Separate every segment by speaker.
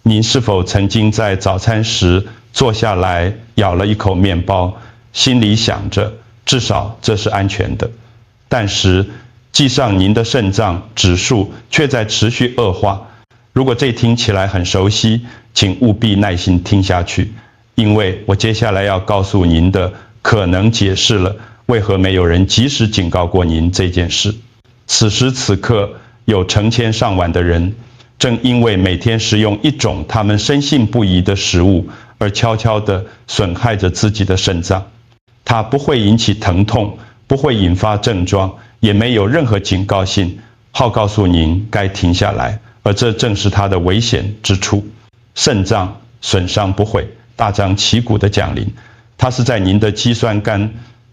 Speaker 1: 您是否曾经在早餐时坐下来咬了一口面包，心里想着至少这是安全的，但是记上您的肾脏指数却在持续恶化？如果这听起来很熟悉，请务必耐心听下去，因为我接下来要告诉您的可能解释了为何没有人及时警告过您这件事。此时此刻，有成千上万的人正因为每天食用一种他们深信不疑的食物，而悄悄地损害着自己的肾脏。它不会引起疼痛，不会引发症状，也没有任何警告性，好告诉您该停下来，而这正是它的危险之处。肾脏损伤不会大张旗鼓地降临，它是在您的肌酸酐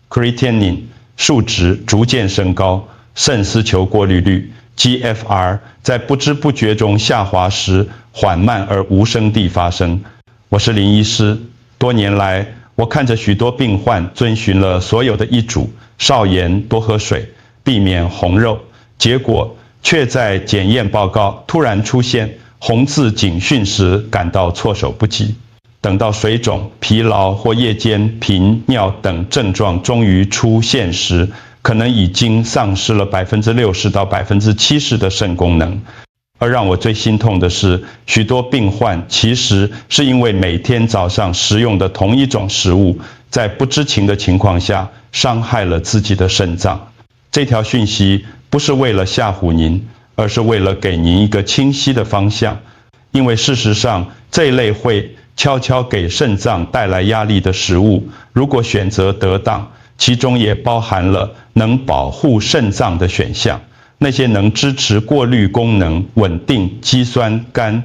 Speaker 1: creatinine 数值逐渐升高，肾丝球过滤率 GFR 在不知不觉中下滑时，缓慢而无声地发生。我是林医师，多年来我看着许多病患遵循了所有的医嘱，少盐、多喝水、避免红肉，结果却在检验报告突然出现红字警讯时感到措手不及。等到水肿、疲劳或夜间频尿等症状终于出现时，可能已经丧失了60%到70%的肾功能。而让我最心痛的是，许多病患其实是因为每天早上食用的同一种食物，在不知情的情况下伤害了自己的肾脏。这条讯息不是为了吓唬您，而是为了给您一个清晰的方向。因为事实上，这一类会悄悄给肾脏带来压力的食物，如果选择得当，其中也包含了能保护肾脏的选项。那些能支持过滤功能、稳定肌酸酐，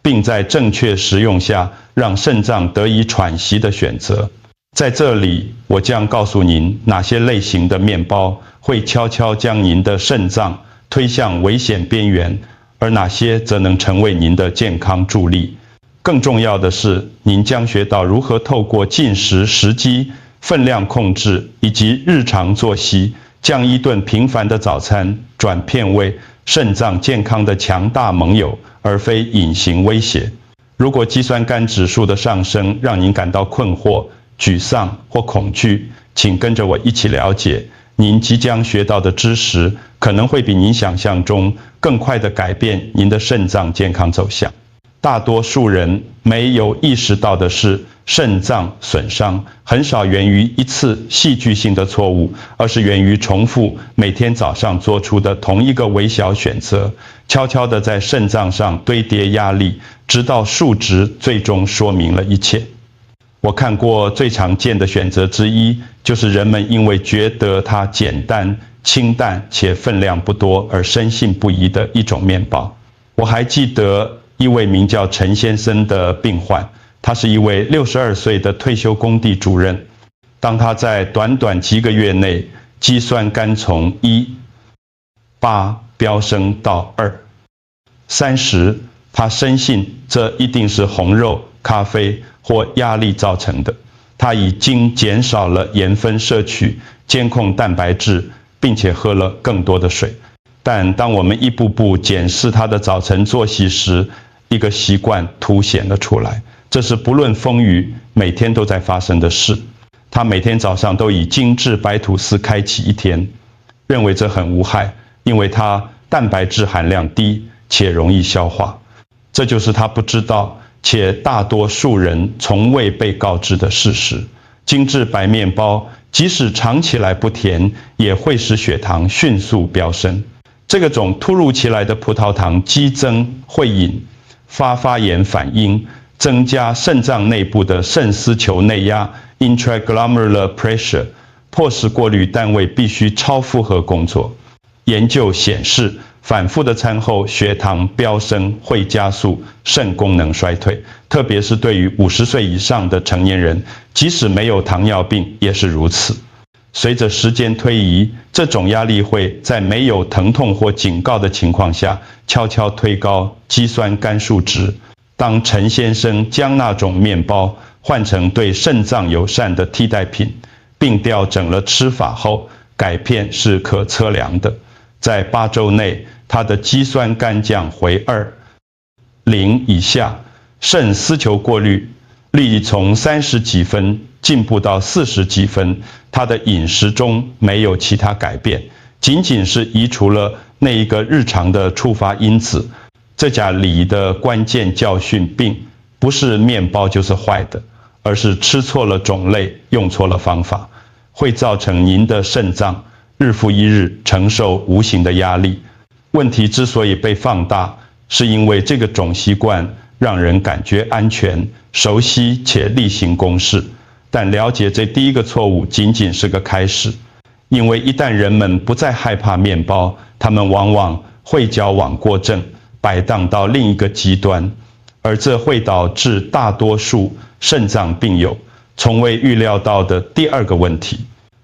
Speaker 1: 并在正确食用下让肾脏得以喘息的选择。在这里，我将告诉您哪些类型的面包会悄悄将您的肾脏推向危险边缘，而哪些则能成为您的健康助力。更重要的是，您将学到如何透过进食时机、分量控制以及日常作息，将一顿平凡的早餐转变为肾脏健康的强大盟友，而非隐形威胁。如果肌酸酐指数的上升让您感到困惑、沮丧或恐惧，请跟着我一起了解，您即将学到的知识可能会比您想象中更快地改变您的肾脏健康走向。大多数人没有意识到的是，肾脏损伤很少源于一次戏剧性的错误，而是源于重复每天早上做出的同一个微小选择，悄悄地在肾脏上堆叠压力，直到数值最终说明了一切。我看过最常见的选择之一，就是人们因为觉得它简单、清淡且分量不多而深信不疑的一种面包。我还记得一位名叫陈先生的病患，他是一位62岁的退休工地主任。当他在短短几个月内，肌酸酐从8飙升到2，30，他深信这一定是红肉、咖啡或压力造成的。他已经减少了盐分摄取，监控蛋白质，并且喝了更多的水。但当我们一步步检视他的早晨作息时，一个习惯凸显了出来。这是不论风雨，每天都在发生的事。他每天早上都以精致白吐司开启一天，认为这很无害，因为它蛋白质含量低且容易消化。这就是他不知道，且大多数人从未被告知的事实。精致白面包即使尝起来不甜，也会使血糖迅速飙升。这个种突如其来的葡萄糖激增会引发炎反应，增加肾脏内部的肾丝球内压 intraglomerular pressure， 迫使过滤单位必须超负荷工作。研究显示，反复的餐后血糖飙升会加速肾功能衰退，特别是对于50岁以上的成年人，即使没有糖尿病也是如此。随着时间推移，这种压力会在没有疼痛或警告的情况下，悄悄推高肌酸酐数值。当陈先生将那种面包换成对肾脏友善的替代品，并调整了吃法后，改变是可测量的。在8周内，他的肌酸酐降回2，0以下，肾丝球过滤率从30几分进步到40几分，他的饮食中没有其他改变，仅仅是移除了那一个日常的触发因子。这甲梨的关键教训并不是面包就是坏的，而是吃错了种类，用错了方法，会造成您的肾脏日复一日承受无形的压力。问题之所以被放大，是因为这个种习惯让人感觉安全、熟悉且例行公事。但了解这第一个错误仅仅是个开始，因为一旦人们不再害怕面包，他们往往会矫枉过正，摆荡到另一个极端，而这会导致大多数肾脏病友从未预料到的第二个问题。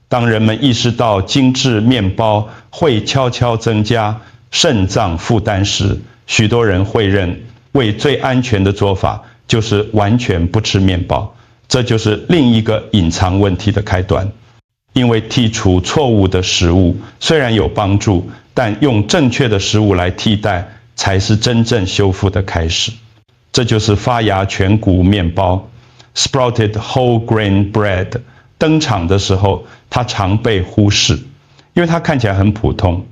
Speaker 1: 当人们意识到精致面包会悄悄增加肾脏负担时，许多人会认为最安全的做法就是完全不吃面包。这就是另一个隐藏问题的开端。因为剔除错误的食物虽然有帮助，但用正确的食物来替代才是真正修复的开始。这就是发芽全谷面包 （Sprouted Whole Grain Bread） 登场的时候，它常被忽视，因为它看起来很普通。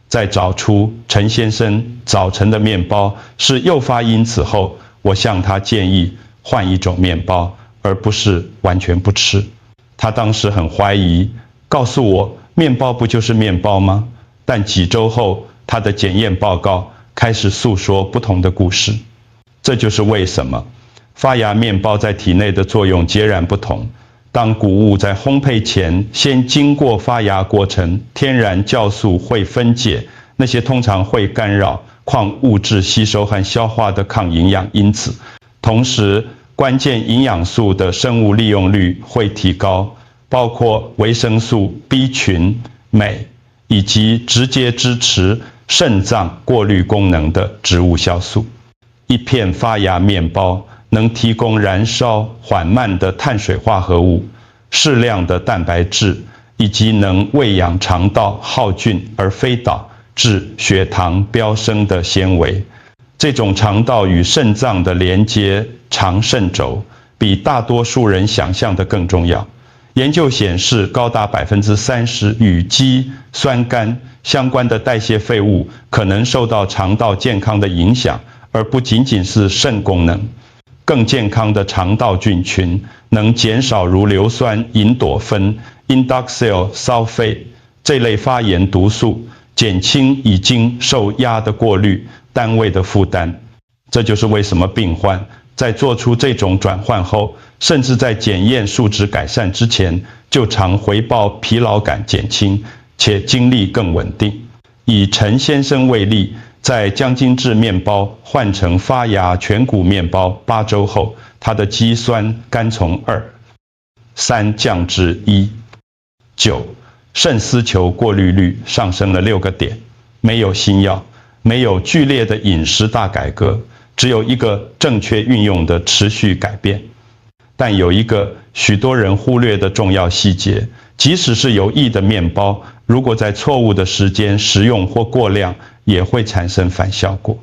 Speaker 1: 在找出陈先生早晨的面包是诱发因子后，我向他建议换一种面包，而不是完全不吃。他当时很怀疑，告诉我面包不就是面包吗？但几周后，他的检验报告开始诉说不同的故事。这就是为什么发芽面包在体内的作用截然不同。当谷物在烘焙前先经过发芽过程，天然酵素会分解那些通常会干扰矿物质吸收和消化的抗营养因子，同时关键营养素的生物利用率会提高，包括维生素 B 群、镁，以及直接支持肾脏过滤功能的植物酵素。一片发芽面包能提供燃烧缓慢的碳水化合物、适量的蛋白质，以及能喂养肠道耗菌而非导致血糖飙升的纤维。这种肠道与肾脏的连接肠肾轴比大多数人想象的更重要。研究显示，高达30%与肌酸酐相关的代谢废物可能受到肠道健康的影响，而不仅仅是肾功能。更健康的肠道菌群能减少如硫酸吲哚酚 （Indoxyl sulfate） 这类发炎毒素，减轻已经受压的过滤单位的负担。这就是为什么病患在做出这种转换后，甚至在检验数值改善之前，就常回报疲劳感减轻，且精力更稳定。以陈先生为例，在将精制面包换成发芽全谷面包8周后，他的肌酸酐从3降至1。9. 肾丝球过滤率上升了6个点。没有新药，没有剧烈的饮食大改革，只有一个正确运用的持续改变。但有一个许多人忽略的重要细节，即使是有益的面包，如果在错误的时间食用或过量，也会产生反效果。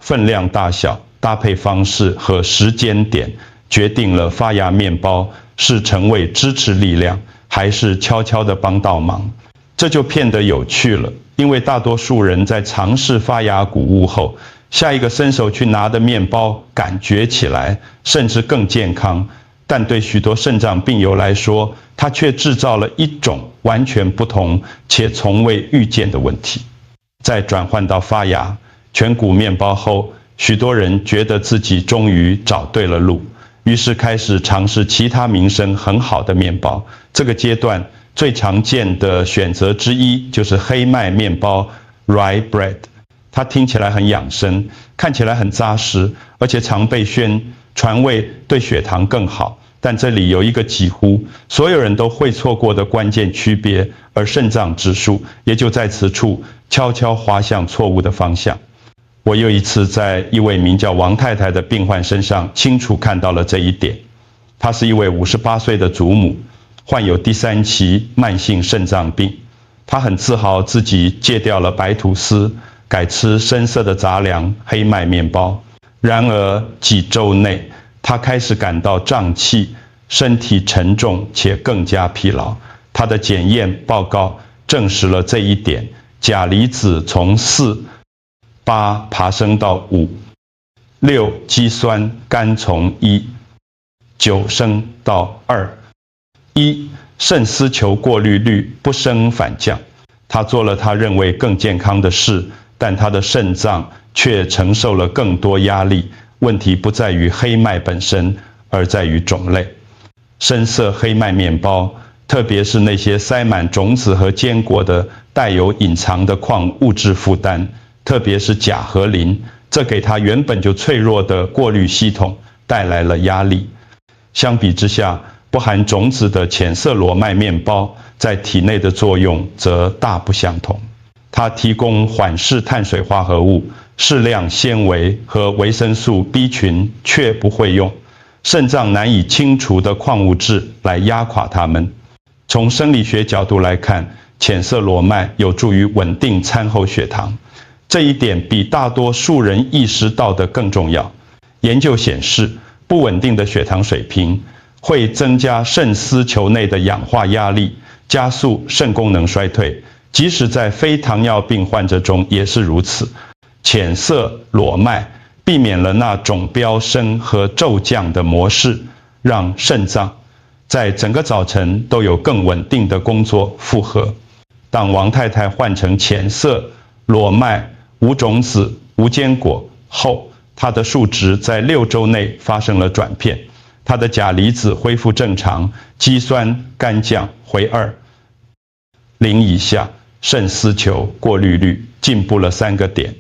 Speaker 1: 分量大小、搭配方式和时间点决定了发芽面包是成为支持力量，还是悄悄地帮倒忙。这就变得有趣了，因为大多数人在尝试发芽谷物后，下一个伸手去拿的面包感觉起来甚至更健康，但对许多肾脏病友来说，它却制造了一种完全不同且从未遇见的问题。在转换到发芽全谷面包后，许多人觉得自己终于找对了路，于是开始尝试其他名声很好的面包。这个阶段最常见的选择之一就是黑麦面包 （rye bread）。它听起来很养生，看起来很扎实，而且常被宣传为对血糖更好。但这里有一个几乎所有人都会错过的关键区别，而肾脏指数也就在此处悄悄滑向错误的方向。我又一次在一位名叫王太太的病患身上清楚看到了这一点。她是一位58岁的祖母，患有第3期慢性肾脏病。她很自豪自己戒掉了白吐司，改吃深色的杂粮黑麦面包。然而几周内，他开始感到胀气，身体沉重且更加疲劳。他的检验报告证实了这一点，钾离子从4、8爬升到5， 6肌酸酐从1、9升到2， 1肾丝球过滤率不升反降。他做了他认为更健康的事，但他的肾脏却承受了更多压力。问题不在于黑麦本身，而在于种类。深色黑麦面包，特别是那些塞满种子和坚果的，带有隐藏的矿物质负担，特别是钾和磷，这给它原本就脆弱的过滤系统带来了压力。相比之下，不含种子的浅色裸麦面包在体内的作用则大不相同。它提供缓释碳水化合物、适量纤维和维生素 B 群，却不会用肾脏难以清除的矿物质来压垮它们。从生理学角度来看，浅色裸麦有助于稳定餐后血糖，这一点比大多数人意识到的更重要。研究显示，不稳定的血糖水平会增加肾丝球内的氧化压力，加速肾功能衰退。即使在非糖尿病患者中也是如此。浅色裸麦避免了那种飙升和骤降的模式，让肾脏在整个早晨都有更稳定的工作负荷。当王太太换成浅色裸麦无种子无坚果后，她的数值在6周内发生了转变，她的钾离子恢复正常，肌酸酐降回2， 0以下，肾丝球过滤率进步了3个点。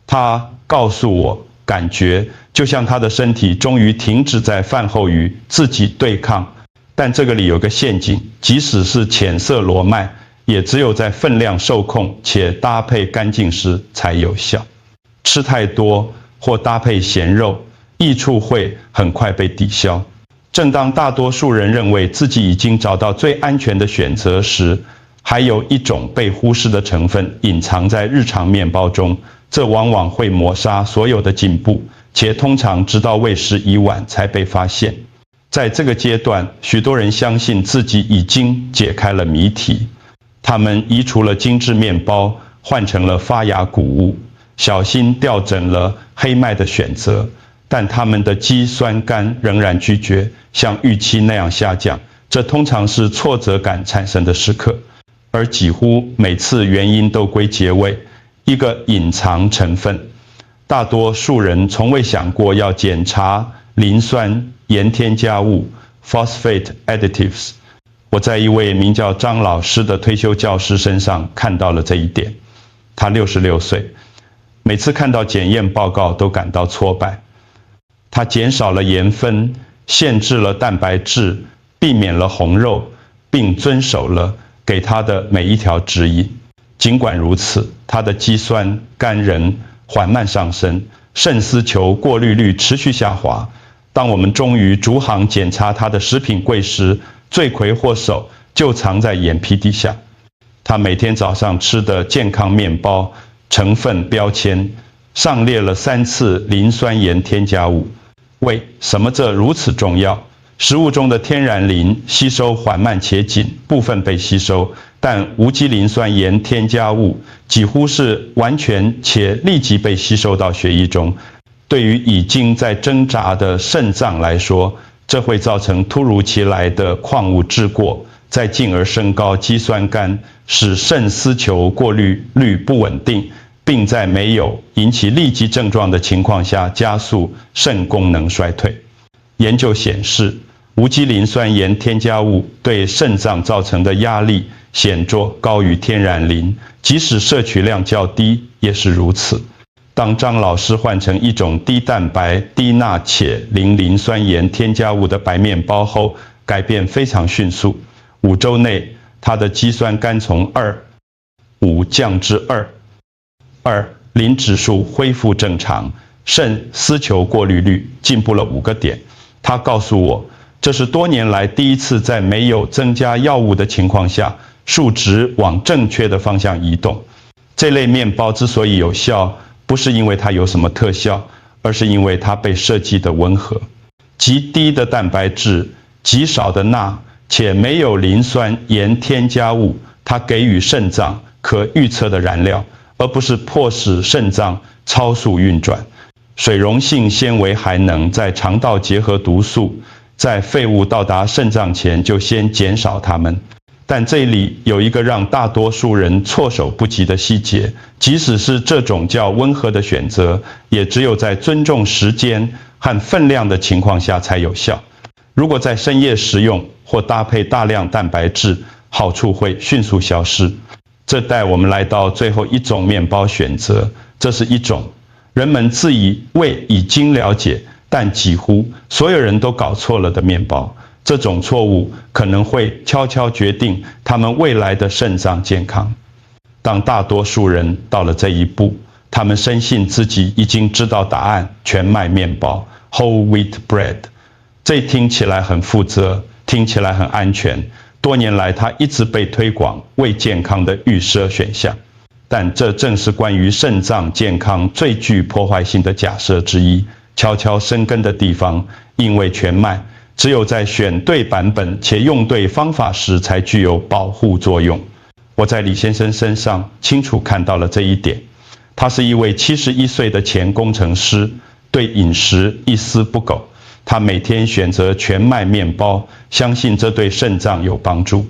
Speaker 1: 她告诉我，感觉就像她的身体终于停止在饭后与自己对抗。但这个里有个陷阱，即使是浅色裸麦，也只有在分量受控且搭配干净时才有效。吃太多或搭配咸肉，益处会很快被抵消。正当大多数人认为自己已经找到最安全的选择时，还有一种被忽视的成分隐藏在日常面包中，这往往会抹杀所有的进步，且通常直到为时已晚才被发现。在这个阶段，许多人相信自己已经解开了谜题。他们移除了精致面包，换成了发芽谷物，小心调整了黑麦的选择，但他们的肌酸酐仍然拒绝像预期那样下降，这通常是挫折感产生的时刻。而几乎每次原因都归结为一个隐藏成分。大多数人从未想过要检查磷酸盐添加物 （phosphate additives）。我在一位名叫张老师的退休教师身上看到了这一点。他66岁，每次看到检验报告都感到挫败。他减少了盐分，限制了蛋白质，避免了红肉，并遵守了给他的每一条指引。尽管如此，他的肌酸酐仍缓慢上升，肾丝球过滤率持续下滑。当我们终于逐行检查他的食品柜时，罪魁祸首就藏在眼皮底下。他每天早上吃的健康面包成分标签上列了3次磷酸盐添加物。为什么这如此重要？食物中的天然磷吸收缓慢且紧，部分被吸收，但无机磷酸盐添加物几乎是完全且立即被吸收到血液中。对于已经在挣扎的肾脏来说，这会造成突如其来的矿物质过，再进而升高肌酸酐，使肾丝球过滤率不稳定，并在没有引起立即症状的情况下加速肾功能衰退。研究显示，无机磷酸盐添加物对肾脏造成的压力显著高于天然磷，即使摄取量较低也是如此。当张老师换成一种低蛋白、低钠且零磷酸盐添加物的白面包后，改变非常迅速。5周内，他的肌酸酐从2.5降至2，磷指数恢复正常，肾丝球过滤率进步了5个点。他告诉我，这是多年来第一次在没有增加药物的情况下，数值往正确的方向移动。这类面包之所以有效，不是因为它有什么特效，而是因为它被设计的温和。极低的蛋白质，极少的钠，且没有磷酸盐添加物，它给予肾脏可预测的燃料，而不是迫使肾脏超速运转。水溶性纤维还能在肠道结合毒素，在废物到达肾脏前就先减少它们。但这里有一个让大多数人措手不及的细节，即使是这种较温和的选择，也只有在尊重时间和分量的情况下才有效。如果在深夜食用或搭配大量蛋白质，好处会迅速消失。这带我们来到最后一种面包选择，这是一种人们自以为已经了解，但几乎所有人都搞错了的面包。这种错误可能会悄悄决定他们未来的肾脏健康。当大多数人到了这一步，他们深信自己已经知道答案：全麦面包 （Whole Wheat Bread）。这听起来很负责，听起来很安全。多年来，它一直被推广为健康的预设选项。但这正是关于肾脏健康最具破坏性的假设之一，悄悄生根的地方。因为全麦只有在选对版本且用对方法时才具有保护作用。我在李先生身上清楚看到了这一点。他是一位71岁的前工程师，对饮食一丝不苟。他每天选择全麦面包，相信这对肾脏有帮助。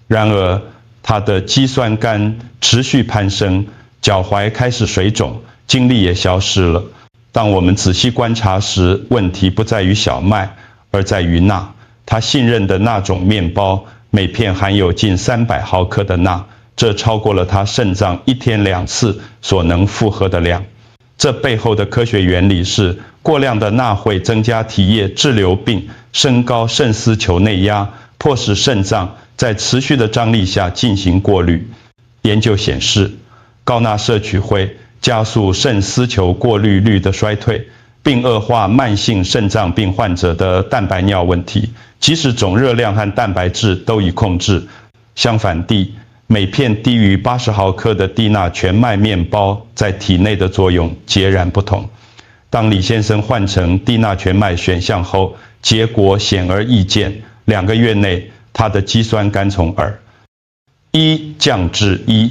Speaker 1: 然而，他的肌酸酐持续攀升，脚踝开始水肿，精力也消失了。当我们仔细观察时，问题不在于小麦，而在于钠。他信任的那种面包，每片含有近300毫克的钠，这超过了他肾脏1天2次所能负荷的量。这背后的科学原理是，过量的钠会增加体液滞留并升高肾丝球内压，迫使肾脏在持续的张力下进行过滤。研究显示，高钠摄取会加速肾丝球过滤率的衰退，并恶化慢性肾脏病患者的蛋白尿问题，即使总热量和蛋白质都已控制。相反地，每片低于80毫克的低钠全麦面包在体内的作用截然不同。当李先生换成低钠全麦选项后，结果显而易见，2个月内他的肌酸酐从1降至1。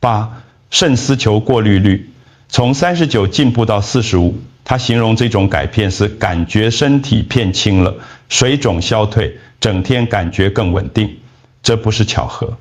Speaker 1: 8. 肾丝球过滤率从39进步到45。他形容这种改变是感觉身体变轻了，水肿消退，整天感觉更稳定。这不是巧合。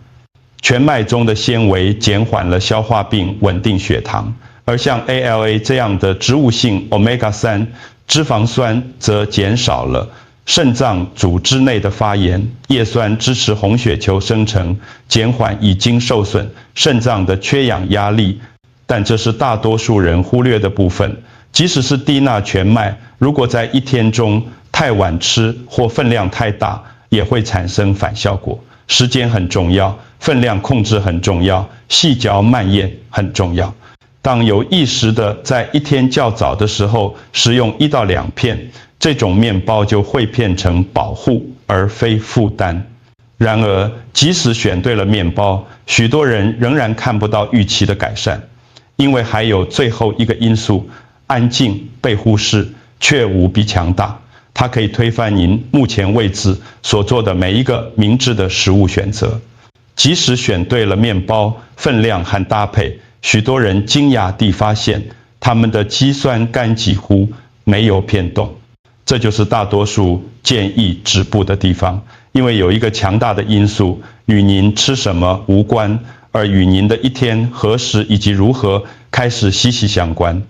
Speaker 1: 全麦中的纤维减缓了消化并稳定血糖，而像 ALA 这样的植物性 Omega-3 脂肪酸则减少了肾脏组织内的发炎。叶酸支持红血球生成，减缓已经受损肾脏的缺氧压力。但这是大多数人忽略的部分。即使是低钠全麦，如果在1天中太晚吃或分量太大，也会产生反效果。时间很重要，分量控制很重要，细嚼慢咽很重要。当有意识的在1天较早的时候食用1到2片，这种面包就会变成保护而非负担。然而，即使选对了面包，许多人仍然看不到预期的改善，因为还有最后一个因素。安静被忽视，却无比强大。它可以推翻您目前为止所做的每一个明智的食物选择。即使选对了面包、分量和搭配，许多人惊讶地发现，他们的肌酸酐几乎没有变动。这就是大多数建议止步的地方，因为有一个强大的因素与您吃什么无关，而与您的一天何时以及如何开始息息相关。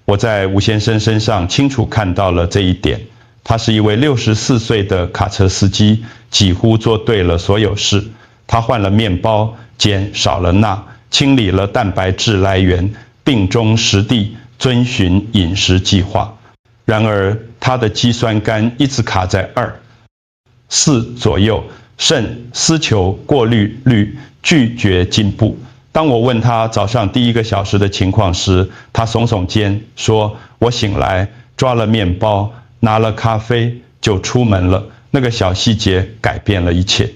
Speaker 1: 我在吴先生身上清楚看到了这一点。他是一位64岁的卡车司机，几乎做对了所有事。他换了面包，减少了钠，清理了蛋白质来源，并忠实地遵循饮食计划。然而，他的肌酸酐一直卡在2.4左右，肾丝球过滤率拒绝进步。当我问他早上第1个小时的情况时，他耸耸肩说：“我醒来，抓了面包，拿了咖啡，就出门了。那个小细节改变了一切。”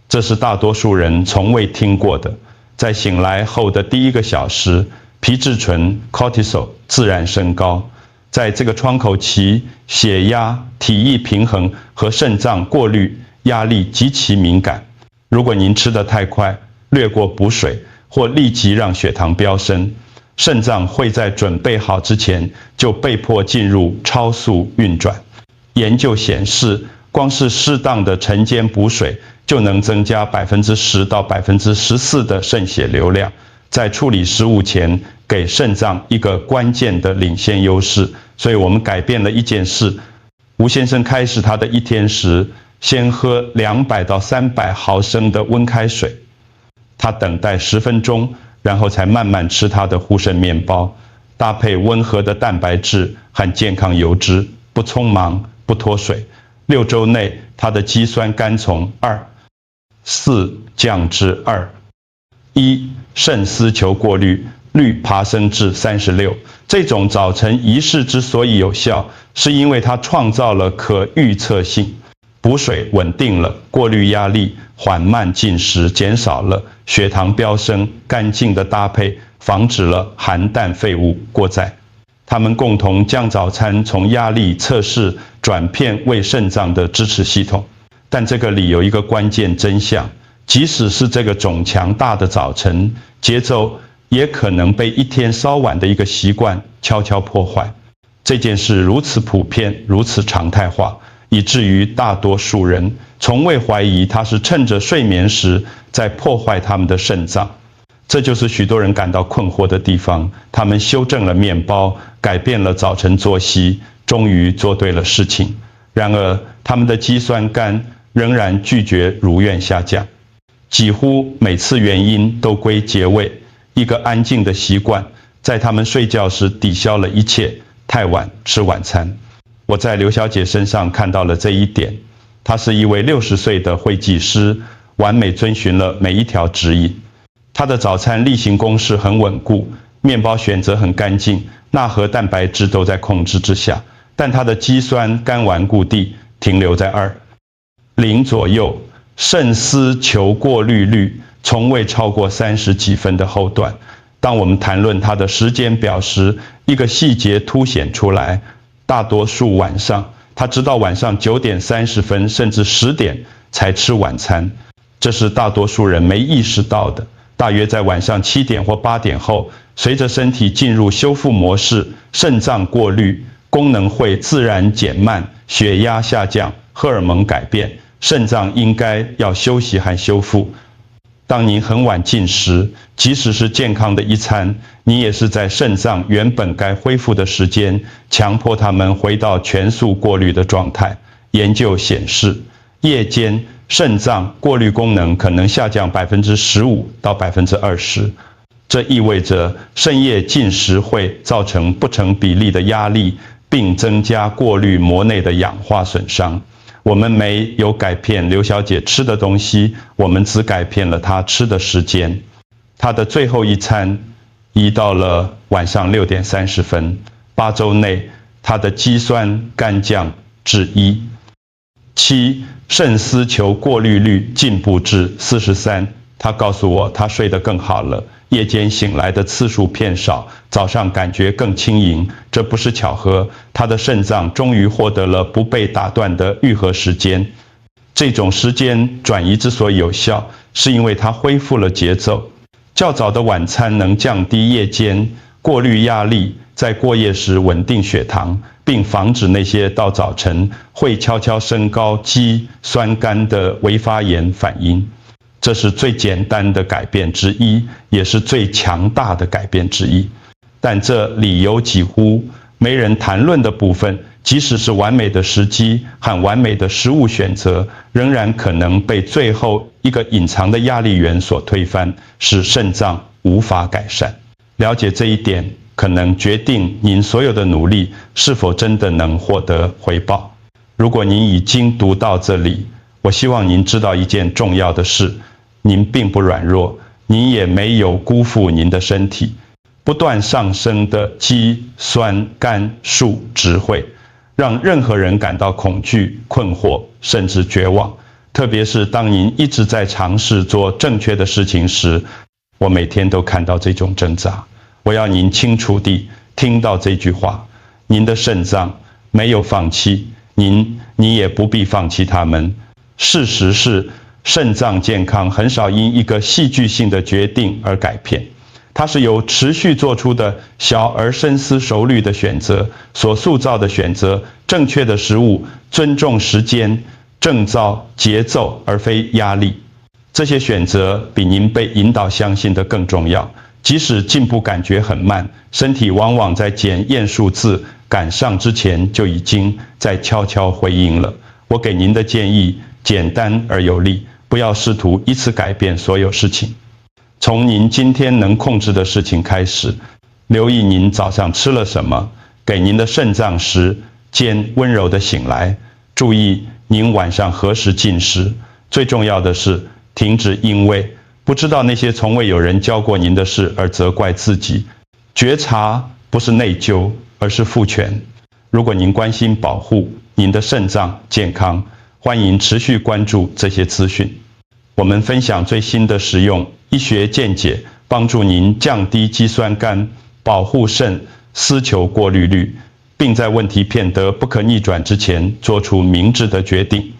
Speaker 1: 这是大多数人从未听过的。在醒来后的第1个小时，皮质醇 cortisol 自然升高。在这个窗口期，血压、体液平衡和肾脏过滤压力极其敏感。如果您吃得太快，略过补水，或立即让血糖飙升，肾脏会在准备好之前就被迫进入超速运转。研究显示，光是适当的晨间补水，就能增加10%到14%的肾血流量，在处理食物前给肾脏一个关键的领先优势。所以我们改变了一件事，吴先生开始他的一天时，先喝200到300毫升的温开水，他等待10分钟，然后才慢慢吃他的护肾面包，搭配温和的蛋白质和健康油脂，不匆忙，不脱水。6周内，他的肌酸酐从2.4降至2.1，肾丝球过滤率爬升至36。这种早晨仪式之所以有效，是因为它创造了可预测性。补水稳定了过滤压力，缓慢进食减少了血糖飙升，干净的搭配防止了含氮废物过载。他们共同将早餐从压力测试转变为肾脏的支持系统。但这个里有一个关键真相，即使是这个种强大的早晨，节奏也可能被一天稍晚的一个习惯悄悄破坏。这件事如此普遍，如此常态化，以至于大多数人从未怀疑它是趁着睡眠时在破坏他们的肾脏。这就是许多人感到困惑的地方。他们修正了面包，改变了早晨作息，终于做对了事情。然而，他们的肌酸酐仍然拒绝如愿下降。几乎每次原因都归结为一个安静的习惯，在他们睡觉时抵消了一切。太晚吃晚餐。我在刘小姐身上看到了这一点。她是一位60岁的会计师，完美遵循了每一条指引。她的早餐例行公事很稳固，面包选择很干净，钠和蛋白质都在控制之下，但她的肌酸酐顽固地停留在2.0左右，肾丝球过滤率从未超过30几分的后段。当我们谈论她的时间表时，一个细节凸显出来，大多数晚上，她直到晚上9点30分甚至10点才吃晚餐，这是大多数人没意识到的。大约在晚上7点或8点后，随着身体进入修复模式，肾脏过滤功能会自然减慢，血压下降，荷尔蒙改变，肾脏应该要休息和修复。当您很晚进食，即使是健康的一餐，你也是在肾脏原本该恢复的时间，强迫它们回到全速过滤的状态。研究显示，夜间肾脏过滤功能可能下降15%到20%，这意味着深夜进食会造成不成比例的压力，并增加过滤膜内的氧化损伤。我们没有改变刘小姐吃的东西，我们只改变了她吃的时间。她的最后一餐移到了晚上6点30分，8周内她的肌酸酐降至1。7. 肾丝球过滤率进步至43。她告诉我她睡得更好了，夜间醒来的次数偏少，早上感觉更轻盈。这不是巧合，她的肾脏终于获得了不被打断的愈合时间。这种时间转移之所以有效，是因为它恢复了节奏。较早的晚餐能降低夜间过滤压力，在过夜时稳定血糖，并防止那些到早晨会悄悄升高肌酸酐的微发炎反应。这是最简单的改变之一，也是最强大的改变之一。但这里有几乎没人谈论的部分，即使是完美的时机和完美的食物选择，仍然可能被最后一个隐藏的压力源所推翻，使肾脏无法改善。了解这一点，可能决定您所有的努力是否真的能获得回报。如果您已经读到这里，我希望您知道一件重要的事：您并不软弱，您也没有辜负您的身体。不断上升的肌酸酐数值会让任何人感到恐惧、困惑，甚至绝望。特别是当您一直在尝试做正确的事情时，我每天都看到这种挣扎。我要您清楚地听到这句话：您的肾脏没有放弃你也不必放弃它们。事实是，肾脏健康很少因一个戏剧性的决定而改变，它是由持续做出的小而深思熟虑的选择所塑造的选择。正确的食物，尊重时间，正照节奏而非压力。这些选择比您被引导相信的更重要。即使进步感觉很慢，身体往往在检验数字赶上之前就已经在悄悄回应了。我给您的建议简单而有力，不要试图一次改变所有事情。从您今天能控制的事情开始，留意您早上吃了什么，给您的肾脏时间温柔地醒来，注意您晚上何时进食。最重要的是，停止因为不知道那些从未有人教过您的事而责怪自己。觉察不是内疚，而是赋权。如果您关心保护您的肾脏健康，欢迎持续关注这些资讯。我们分享最新的实用医学见解，帮助您降低肌酸酐，保护肾丝球过滤率，并在问题变得不可逆转之前做出明智的决定。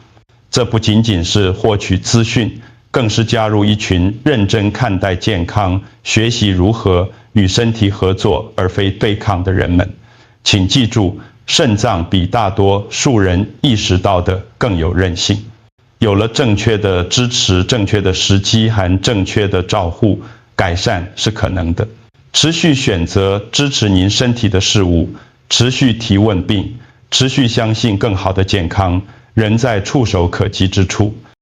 Speaker 1: 这不仅仅是获取资讯，更是加入一群认真看待健康、学习如何与身体合作而非对抗的人们。请记住，肾脏比大多数人意识到的更有韧性。有了正确的支持、正确的时机和正确的照护，改善是可能的。持续选择支持您身体的事物，持续提问并持续相信更好的健康仍在触手可及之处。